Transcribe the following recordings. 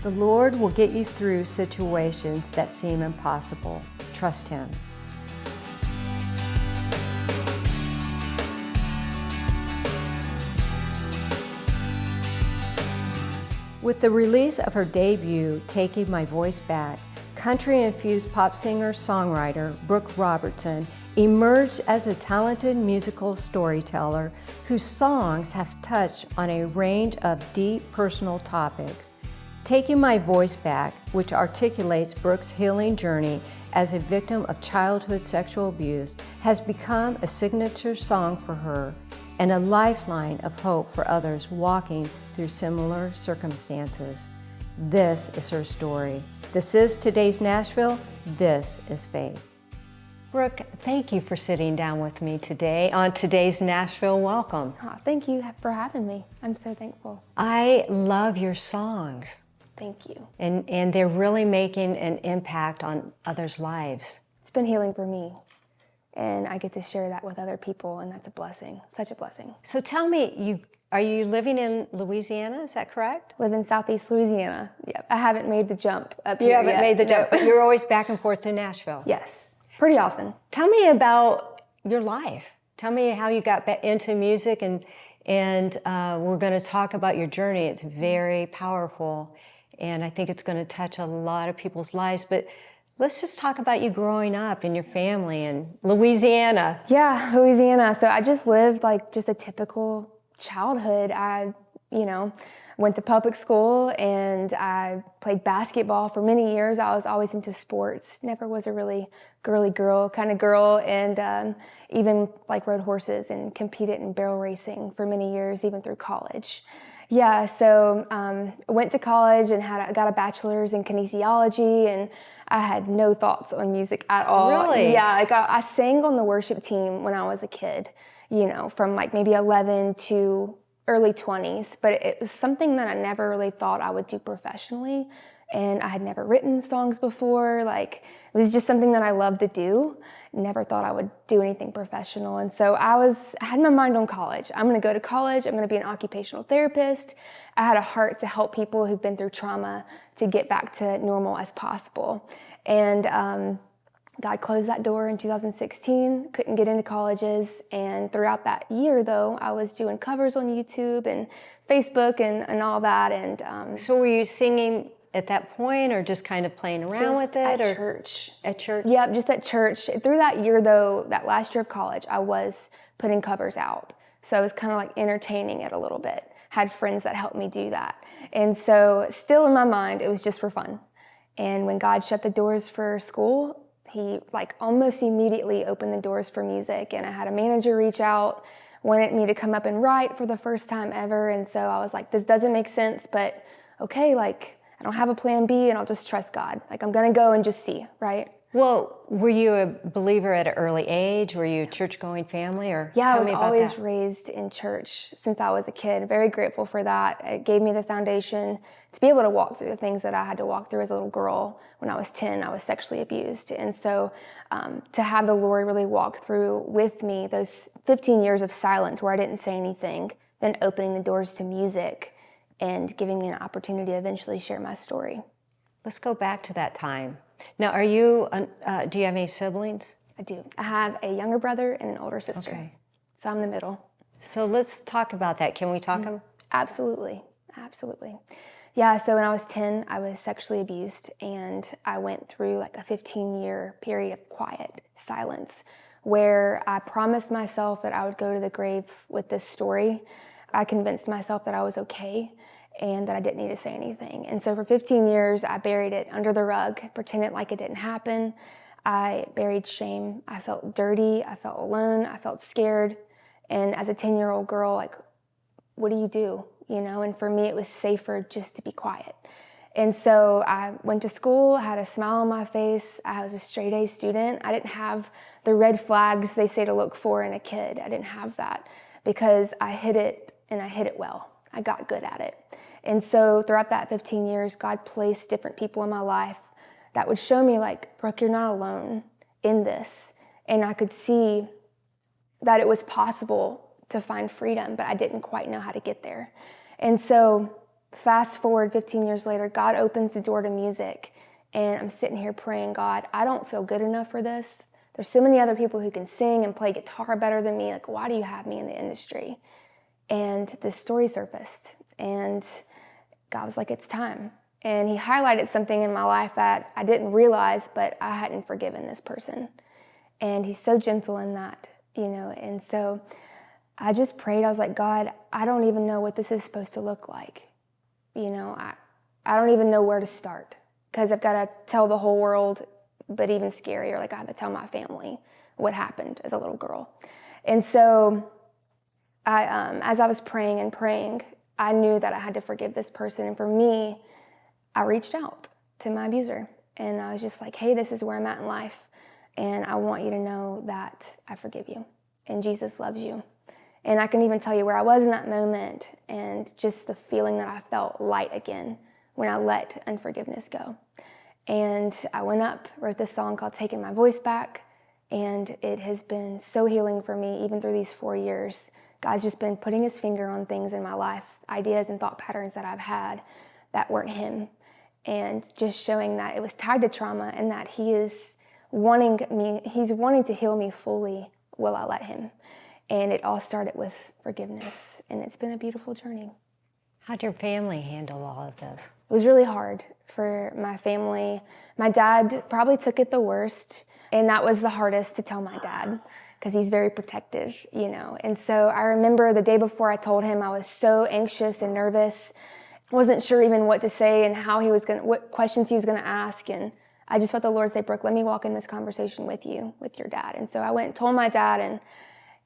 The Lord will get you through situations that seem impossible. Trust Him. With the release of her debut, Taking My Voice Back, country-infused pop singer-songwriter Brooke Robertson emerged as a talented musical storyteller whose songs have touched on a range of deep personal topics. Taking My Voice Back, which articulates Brooke's healing journey as a victim of childhood sexual abuse, has become a signature song for her and a lifeline of hope for others walking through similar circumstances. This is her story. This is today's Nashville. This is Faith. Brooke, thank you for sitting down with me today on today's Nashville. Welcome. Oh, thank you for having me. I'm so thankful. I love your songs. Thank you. And they're really making an impact on others' lives. It's been healing for me, and I get to share that with other people, and that's a blessing, such a blessing. So tell me, are you living in Louisiana, is that correct? Live in Southeast Louisiana. Yep. I haven't made the jump up here You haven't yet. made the jump, No. but you're always back and forth to Nashville. Yes, pretty often. Tell me about your life. Tell me how you got back into music, and we're going to talk about your journey. It's very powerful, and I think it's going to touch a lot of people's lives. But let's just talk about you growing up and your family in Louisiana. Yeah, Louisiana. So I just lived like just a typical childhood. I, went to public school and I played basketball for many years. I was always into sports. Never was a really girly girl kind of girl, and even like rode horses and competed in barrel racing for many years, even through college. Yeah, so I went to college and got a bachelor's in kinesiology, and I had no thoughts on music at all. Really? Yeah, like I sang on the worship team when I was a kid, from like maybe 11 to early 20s, but it was something that I never really thought I would do professionally, and I had never written songs before. Like, it was just something that I loved to do. Never thought I would do anything professional. And so I had my mind on college. I'm going to go to college. I'm going to be an occupational therapist. I had a heart to help people who've been through trauma to get back to normal as possible. And God closed that door in 2016, couldn't get into colleges. And throughout that year, though, I was doing covers on YouTube and Facebook and all that. And So were you singing at that point, or just kind of playing around with it? At church. At church? Yep, just at church. Through that year, though, that last year of college, I was putting covers out. So I was kind of like entertaining it a little bit. Had friends that helped me do that. And so still in my mind, it was just for fun. And when God shut the doors for school, He like almost immediately opened the doors for music. And I had a manager reach out, wanted me to come up and write for the first time ever. And so I was like, this doesn't make sense, but okay, like, I don't have a plan B, and I'll just trust God. Like, I'm going to go and just see, right? Well, were you a believer at an early age? Were you a church-going family? Or Yeah, I tell was me about always that. raised in church since I was a kid. Very grateful for that. It gave me the foundation to be able to walk through the things that I had to walk through as a little girl. When I was 10, I was sexually abused. And so to have the Lord really walk through with me those 15 years of silence where I didn't say anything, then opening the doors to music and giving me an opportunity to eventually share my story. Let's go back to that time. Now, do you have any siblings? I do. I have a younger brother and an older sister. Okay. So I'm the middle. So let's talk about that. Can we talk? Absolutely. Absolutely. Yeah, so when I was 10, I was sexually abused, and I went through like a 15-year period of quiet silence where I promised myself that I would go to the grave with this story. I convinced myself that I was okay and that I didn't need to say anything. And so for 15 years, I buried it under the rug, pretended like it didn't happen. I buried shame. I felt dirty. I felt alone. I felt scared. And as a 10-year-old girl, like, what do you do? And for me, it was safer just to be quiet. And so I went to school, had a smile on my face. I was a straight A student. I didn't have the red flags they say to look for in a kid. I didn't have that because I hid it, and I hid it well. I got good at it. And so throughout that 15 years, God placed different people in my life that would show me, like, Brooke, you're not alone in this. And I could see that it was possible to find freedom, but I didn't quite know how to get there. And so Fast forward 15 years later, God opens the door to music, and I'm sitting here praying, God, I don't feel good enough for this. There's so many other people who can sing and play guitar better than me. Like, why do you have me in the industry? And this story surfaced, and God was like, it's time. And he highlighted something in my life that I didn't realize, but I hadn't forgiven this person. And he's so gentle in that, And so I just prayed. I was like, God, I don't even know what this is supposed to look like. I don't even know where to start, because I've got to tell the whole world, but even scarier, like I have to tell my family what happened as a little girl. And so as I was praying and praying, I knew that I had to forgive this person. And for me, I reached out to my abuser, and I was just like, hey, this is where I'm at in life, and I want you to know that I forgive you, and Jesus loves you. And I can even tell you where I was in that moment, and just the feeling that I felt light again when I let unforgiveness go. And I went up, wrote this song called Taking My Voice Back, and it has been so healing for me even through these 4 years. God's just been putting his finger on things in my life, ideas and thought patterns that I've had that weren't him, and just showing that it was tied to trauma, and that he's wanting to heal me fully will I let him. And it all started with forgiveness, and it's been a beautiful journey. How'd your family handle all of this? It was really hard for my family. My dad probably took it the worst, and that was the hardest to tell my dad, because he's very protective, And so I remember the day before I told him, I was so anxious and nervous. Wasn't sure even what to say and what questions he was going to ask. And I just felt the Lord say, Brooke, let me walk in this conversation with you, with your dad. And so I went and told my dad, and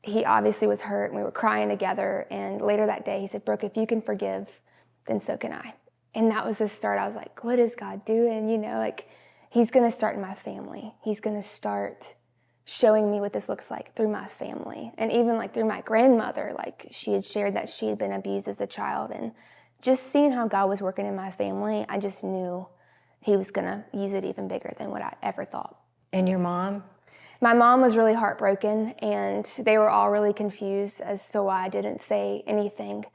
he obviously was hurt, and we were crying together. And later that day, he said, Brooke, if you can forgive, then so can I. And that was the start. I was like, what is God doing? He's going to start in my family. He's going to start showing me what this looks like through my family. And even through my grandmother, she had shared that she had been abused as a child. And just seeing how God was working in my family, I just knew he was going to use it even bigger than what I ever thought. And your mom? My mom was really heartbroken, and they were all really confused as to why I didn't say anything,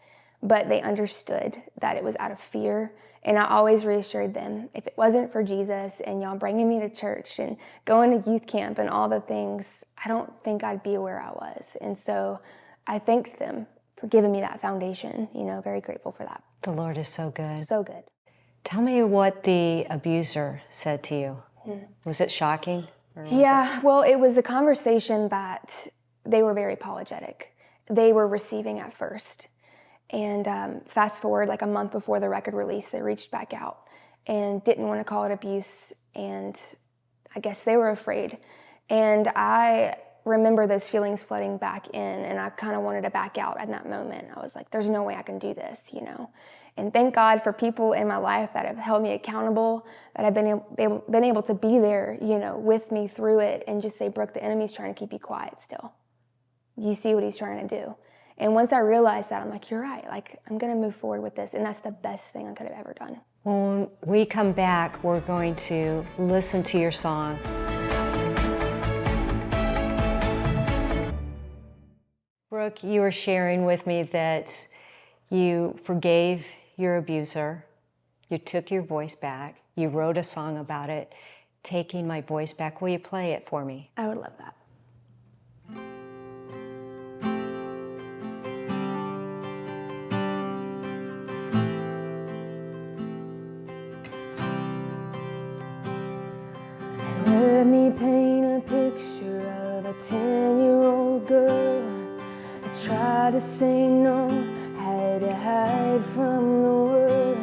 but they understood that it was out of fear. And I always reassured them, if it wasn't for Jesus and y'all bringing me to church and going to youth camp and all the things, I don't think I'd be where I was. And so I thanked them for giving me that foundation, very grateful for that. The Lord is so good. So good. Tell me what the abuser said to you. Was it shocking? Yeah, well, it was a conversation that they were very apologetic. They were receiving at first. And fast forward a month before the record release, they reached back out and didn't want to call it abuse. And I guess they were afraid. And I remember those feelings flooding back in, and I kind of wanted to back out at that moment. I was like, there's no way I can do this, And thank God for people in my life that have held me accountable, that have been able to be there, with me through it, and just say, Brooke, the enemy's trying to keep you quiet still. You see what he's trying to do. And once I realized that, I'm like, you're right. I'm going to move forward with this. And that's the best thing I could have ever done. When we come back, we're going to listen to your song. Brooke, you were sharing with me that you forgave your abuser. You took your voice back. You wrote a song about it, Taking My Voice Back. Will you play it for me? I would love that. Let me paint a picture of a 10-year-old girl. I tried to say no, had to hide from the world.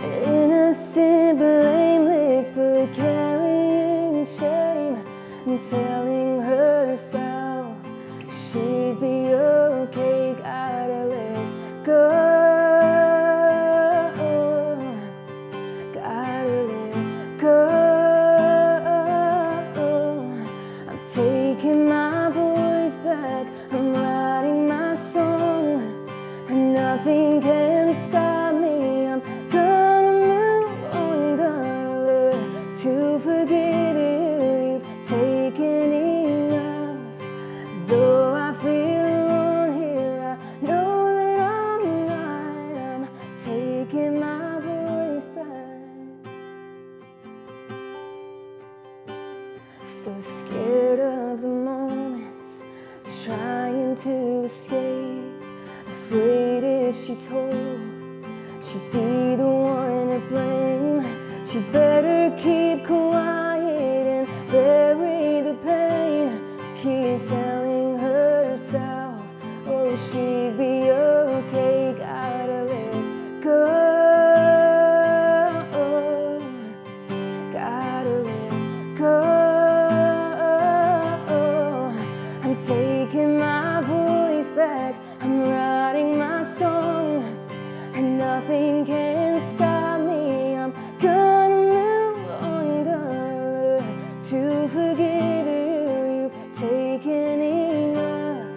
Innocent, blameless, but carrying shame, and telling herself she'd be okay. Gotta let go. Gotta let go. Taking my voice back, I'm writing my song, and nothing can stop. So scared of the moments, trying to escape, afraid if she told, she'd be the one to blame. She'd better keep quiet and bury the pain. Keep telling herself, oh, she'd be okay. Gotta let go. Gotta let go. I'm taking my voice back. I'm writing my song, and nothing can stop me. I'm gonna move on, gonna learn to forgive you. You've taken enough.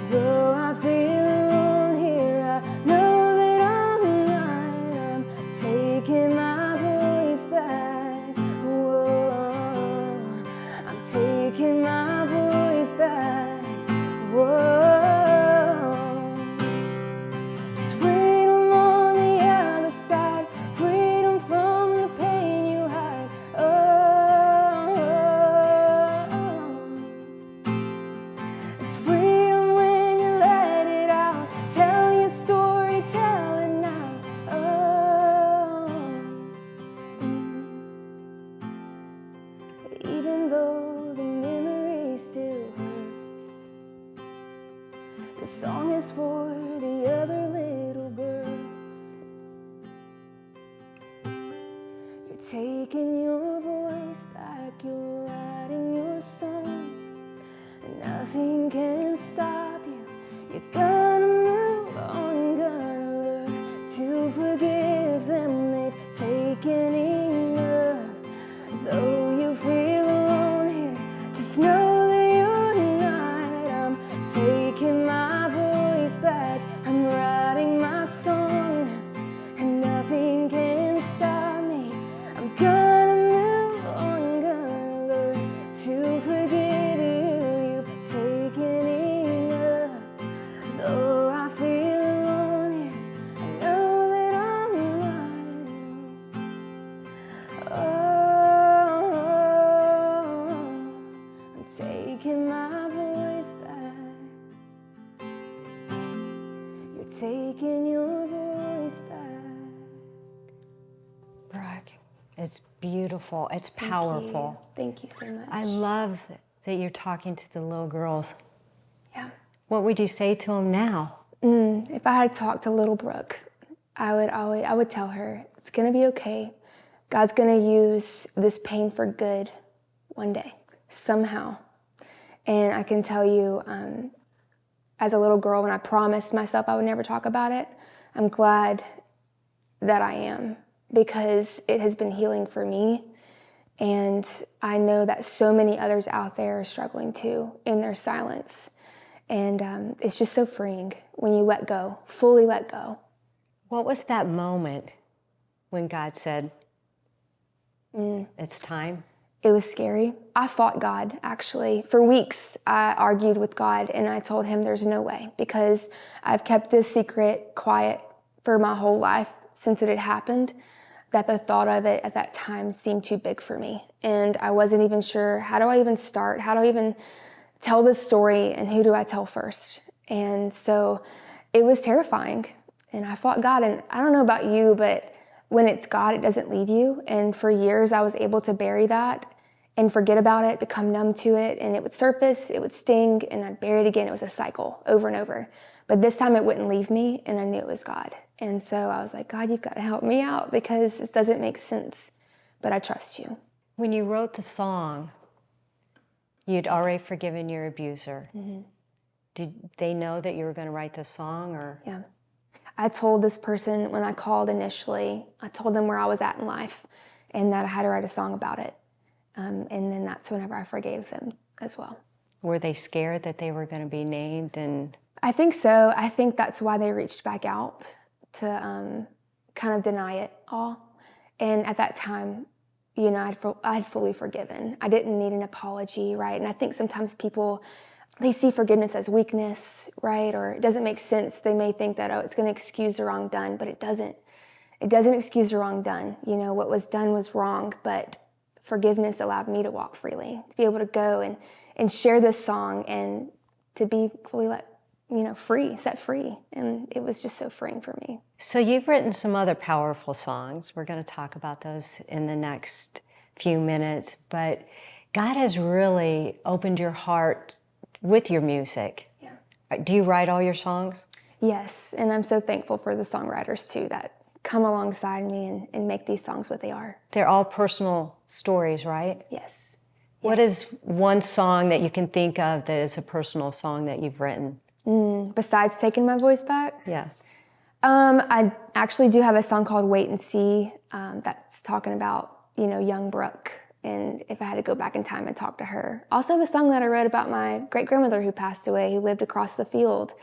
Though I feel alone here, I know that I'm right. I'm taking my voice back. Whoa, I'm taking my voice back. Whoa. Even though the memory still hurts, this song is for the other little girls. You're taking your voice back, you're writing your song, and nothing can stop you. You're gonna move on, gonna learn to forgive them. They've taken enough. Though you feel alone here, just know that you're not. I'm taking my voice back. I'm writing my song, and nothing can stop me. I'm gonna move on, gonna learn to forgive you. You've taken enough. Though I feel alone here, I know that I'm not. Taking my voice back. You're taking your voice back. Brooke, it's beautiful. It's powerful. Thank you so much. I love that you're talking to the little girls. Yeah. What would you say to them now? If I had talked to little Brooke, I would tell her it's gonna be okay. God's gonna use this pain for good one day, somehow. And I can tell you, as a little girl, when I promised myself I would never talk about it, I'm glad that I am, because it has been healing for me. And I know that so many others out there are struggling too in their silence. And it's just so freeing when you let go, fully let go. What was that moment when God said, it's time? It was scary. I fought God, actually. For weeks, I argued with God, and I told him there's no way, because I've kept this secret quiet for my whole life since it had happened, that the thought of it at that time seemed too big for me. And I wasn't even sure, how do I even start? How do I even tell this story, and who do I tell first? And so it was terrifying, and I fought God. And I don't know about you, but when it's God, it doesn't leave you. And for years, I was able to bury that and forget about it, become numb to it, and it would surface, it would sting, and I'd bury it again. It was a cycle over and over. But this time it wouldn't leave me, and I knew it was God. And so I was like, God, you've got to help me out, because this doesn't make sense, but I trust you. When you wrote the song, you'd already forgiven your abuser. Mm-hmm. Did they know that you were going to write this song, or? Yeah. I told this person when I called initially, I told them where I was at in life and that I had to write a song about it. And then that's whenever I forgave them as well. Were they scared that they were going to be named? And I think so. I think that's why they reached back out to kind of deny it all. And at that time, you know, I'd fully forgiven. I didn't need an apology, right? And I think sometimes people, they see forgiveness as weakness, right? Or it doesn't make sense. They may think that, oh, it's going to excuse the wrong done, but it doesn't. It doesn't excuse the wrong done. You know, what was done was wrong, but forgiveness allowed me to walk freely, to be able to go and share this song and to be fully free, set free. And it was just so freeing for me. So you've written some other powerful songs. We're going to talk about those in the next few minutes, but God has really opened your heart with your music. Yeah. Do you write all your songs? Yes, and I'm so thankful for the songwriters too that come alongside me and make these songs what they are. They're all personal stories, right? Yes. What is one song that you can think of that is a personal song that you've written? Besides Taking My Voice Back? Yeah. I actually do have a song called Wait and See that's talking about, young Brooke, and if I had to go back in time and talk to her. Also have a song that I wrote about my great-grandmother who passed away, who lived across the field,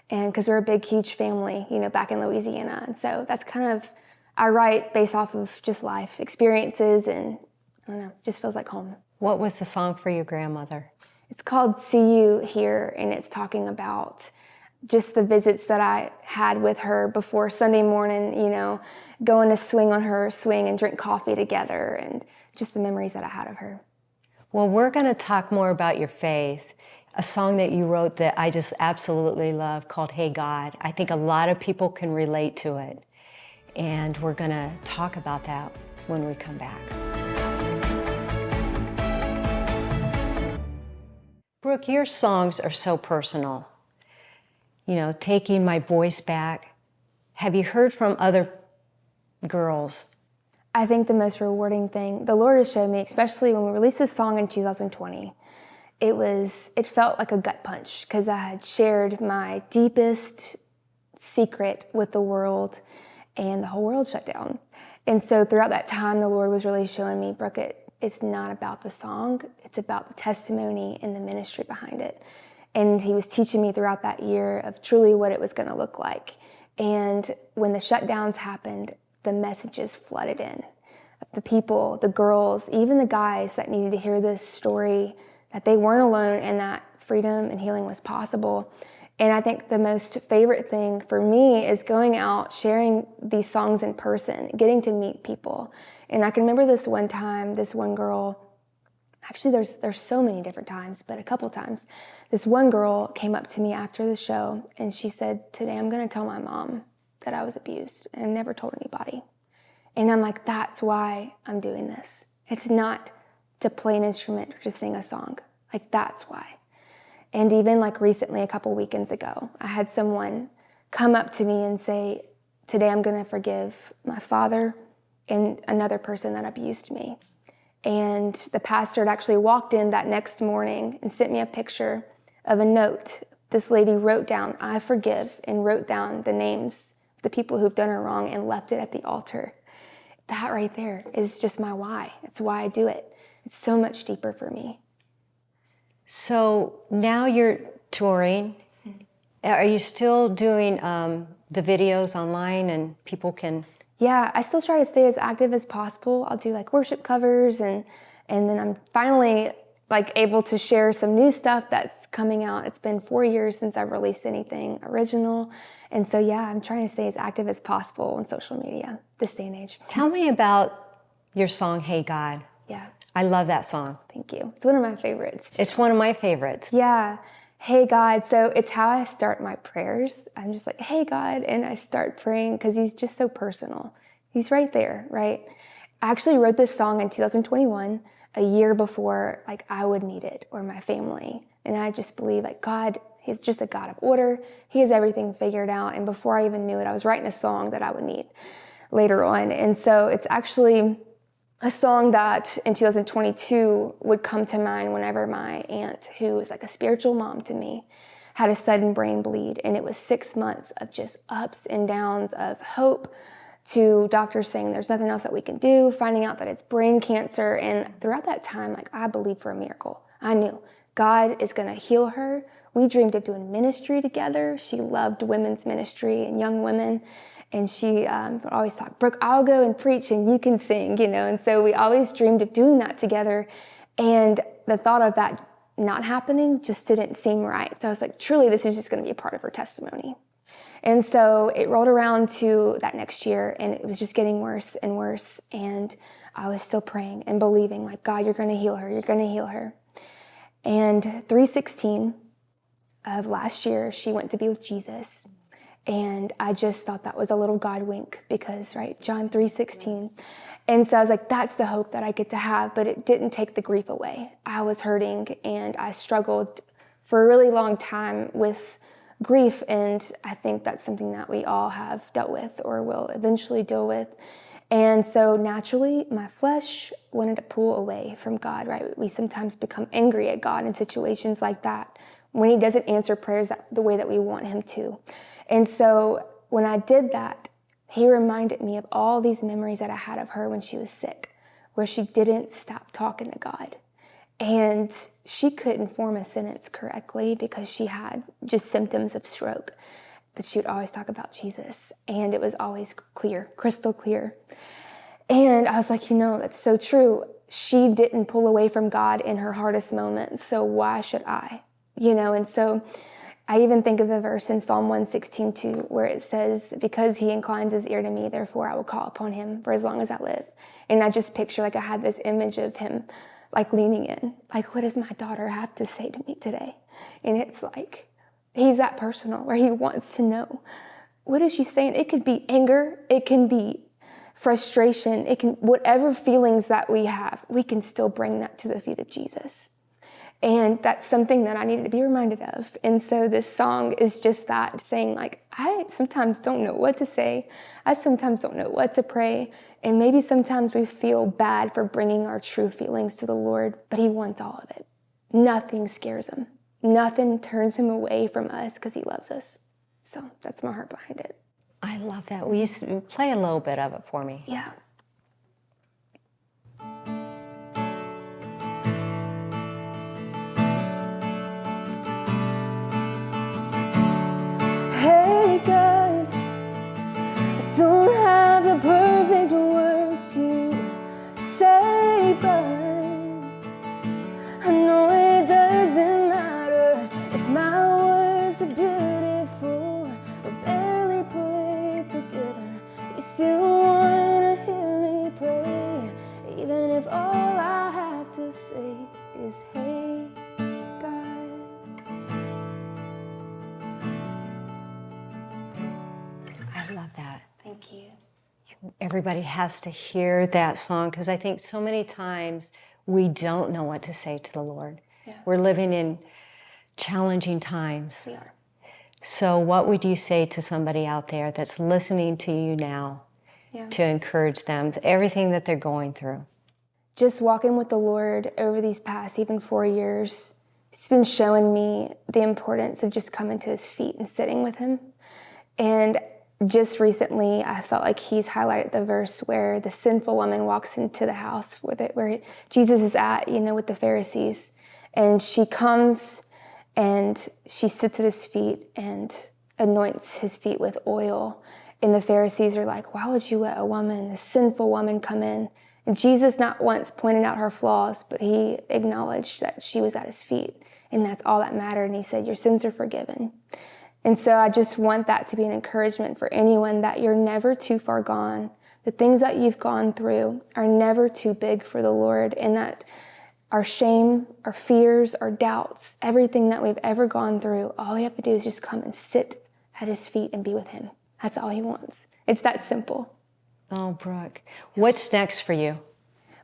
and because we're a big, huge family, back in Louisiana. And so that's I write based off of just life experiences, and I don't know, it just feels like home. What was the song for your grandmother? It's called See You Here, and it's talking about just the visits that I had with her before Sunday morning, going to swing on her swing and drink coffee together, and just the memories that I had of her. Well, we're going to talk more about your faith. A song that you wrote that I just absolutely love called Hey God. I think a lot of people can relate to it, and we're going to talk about that when we come back. Brooke, your songs are so personal. Taking My Voice Back. Have you heard from other girls? I think the most rewarding thing the Lord has shown me, especially when we released this song in 2020, it felt like a gut punch because I had shared my deepest secret with the world and the whole world shut down. And so throughout that time, the Lord was really showing me, Brooke, it's not about the song, it's about the testimony and the ministry behind it. And he was teaching me throughout that year of truly what it was going to look like. And when the shutdowns happened, the messages flooded in. The people, the girls, even the guys that needed to hear this story, that they weren't alone and that freedom and healing was possible. And I think the most favorite thing for me is going out, sharing these songs in person, getting to meet people. And I can remember this one time, this one girl, actually there's so many different times, but a couple times, this one girl came up to me after the show and she said, today I'm going to tell my mom that I was abused and never told anybody. And I'm like, that's why I'm doing this. It's not to play an instrument or to sing a song. Like, that's why. And even recently, a couple weekends ago, I had someone come up to me and say, today I'm going to forgive my father and another person that abused me. And the pastor had actually walked in that next morning and sent me a picture of a note. This lady wrote down, I forgive, and wrote down the names of the people who've done her wrong and left it at the altar. That right there is just my why. It's why I do it. It's so much deeper for me. So now you're touring. Are you still doing the videos online and people can... Yeah, I still try to stay as active as possible. I'll do worship covers and then I'm finally able to share some new stuff that's coming out. It's been 4 years since I've released anything original. And so yeah, I'm trying to stay as active as possible on social media this day and age. Tell me about your song, Hey God. Yeah. I love that song. Thank you. It's one of my favorites. It's one of my favorites. Yeah. Hey God. So it's how I start my prayers. I'm just hey God, and I start praying because he's just so personal. He's right there, right? I actually wrote this song in 2021, a year before I would need it or my family. And I just believe God, he's just a God of order. He has everything figured out. And before I even knew it, I was writing a song that I would need later on. And so it's actually a song that in 2022 would come to mind whenever my aunt, who was a spiritual mom to me, had a sudden brain bleed. And it was 6 months of just ups and downs of hope to doctors saying there's nothing else that we can do, finding out that it's brain cancer. And throughout that time, I believed for a miracle. I knew God is going to heal her. We dreamed of doing ministry together. She loved women's ministry and young women. And she would always talk, Brooke, I'll go and preach and you can sing, And so we always dreamed of doing that together. And the thought of that not happening just didn't seem right. So I was truly, this is just going to be a part of her testimony. And so it rolled around to that next year, and it was just getting worse and worse. And I was still praying and believing, like, God, you're going to heal her. You're going to heal her. And 3/16 of last year, she went to be with Jesus. And I just thought that was a little God wink because, right, John 3:16. And so I was like, that's the hope that I get to have. But it didn't take the grief away. I was hurting, and I struggled for a really long time with grief, and I think that's something that we all have dealt with or will eventually deal with. And so naturally, my flesh wanted to pull away from God, right? We sometimes become angry at God in situations like that when he doesn't answer prayers the way that we want him to. And so when I did that, he reminded me of all these memories that I had of her when she was sick, where she didn't stop talking to God. And she couldn't form a sentence correctly because she had just symptoms of stroke. But she would always talk about Jesus, and it was always clear, crystal clear. And I was like, that's so true. She didn't pull away from God in her hardest moments, so why should I? And so I even think of the verse in Psalm 116:2, where it says, because he inclines his ear to me, therefore I will call upon him for as long as I live. And I just picture, I had this image of him leaning in, what does my daughter have to say to me today? And it's like, he's that personal where he wants to know, what is she saying? It could be anger. It can be frustration. It can, whatever feelings that we have, we can still bring that to the feet of Jesus. And that's something that I needed to be reminded of. And so this song is just that, saying I sometimes don't know what to say. I sometimes don't know what to pray. And maybe sometimes we feel bad for bringing our true feelings to the Lord, but he wants all of it. Nothing scares him. Nothing turns him away from us because he loves us. So that's my heart behind it. I love that. Will you play a little bit of it for me? Yeah. Hey God, I don't have the perfect words to say, but I know it doesn't matter if my words are beautiful or barely put together. You still want to hear me pray, even if all I have to say is, hey God. I love that. Thank you. Everybody has to hear that song, because I think so many times we don't know what to say to the Lord. Yeah. We're living in challenging times. We are. So what would you say to somebody out there that's listening to you now to encourage them, to everything that they're going through? Just walking with the Lord over these past even 4 years, it's been showing me the importance of just coming to his feet and sitting with him. And just recently, I felt like he's highlighted the verse where the sinful woman walks into the house where Jesus is at, with the Pharisees. And she comes and she sits at his feet and anoints his feet with oil. And the Pharisees are like, why would you let a sinful woman come in? And Jesus not once pointed out her flaws, but he acknowledged that she was at his feet. And that's all that mattered. And he said, your sins are forgiven. And so I just want that to be an encouragement for anyone, that you're never too far gone. The things that you've gone through are never too big for the Lord, and that our shame, our fears, our doubts, everything that we've ever gone through, all you have to do is just come and sit at his feet and be with him. That's all he wants. It's that simple. Oh, Brooke, what's next for you?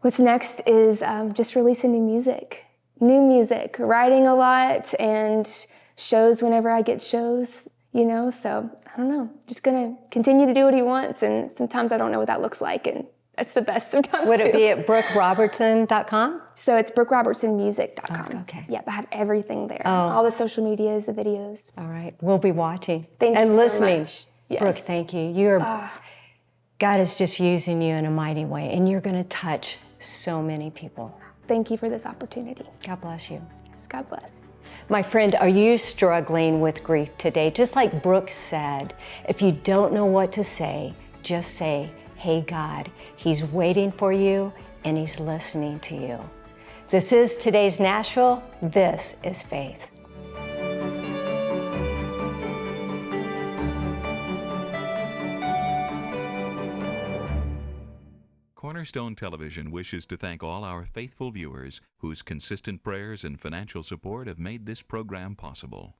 What's next is just releasing new music, writing a lot, and shows whenever I get shows, so I don't know, just gonna continue to do what he wants, and sometimes I don't know what that looks like, and that's the best sometimes. Would it be at BrookeRobertson.com? So it's BrookeRobertsonMusic.com. Oh, okay. Yep, I have everything there. Oh. All the social medias, the videos. All right, we'll be watching. Thank you and so listening. much. Yes. Brooke, thank you. God is just using you in a mighty way, and you're gonna touch so many people. Thank you for this opportunity. God bless you. Yes, God bless. My friend, are you struggling with grief today? Just like Brooke said, if you don't know what to say, just say, hey God, he's waiting for you and he's listening to you. This is today's Nashville. This is Faith. Cornerstone Television wishes to thank all our faithful viewers whose consistent prayers and financial support have made this program possible.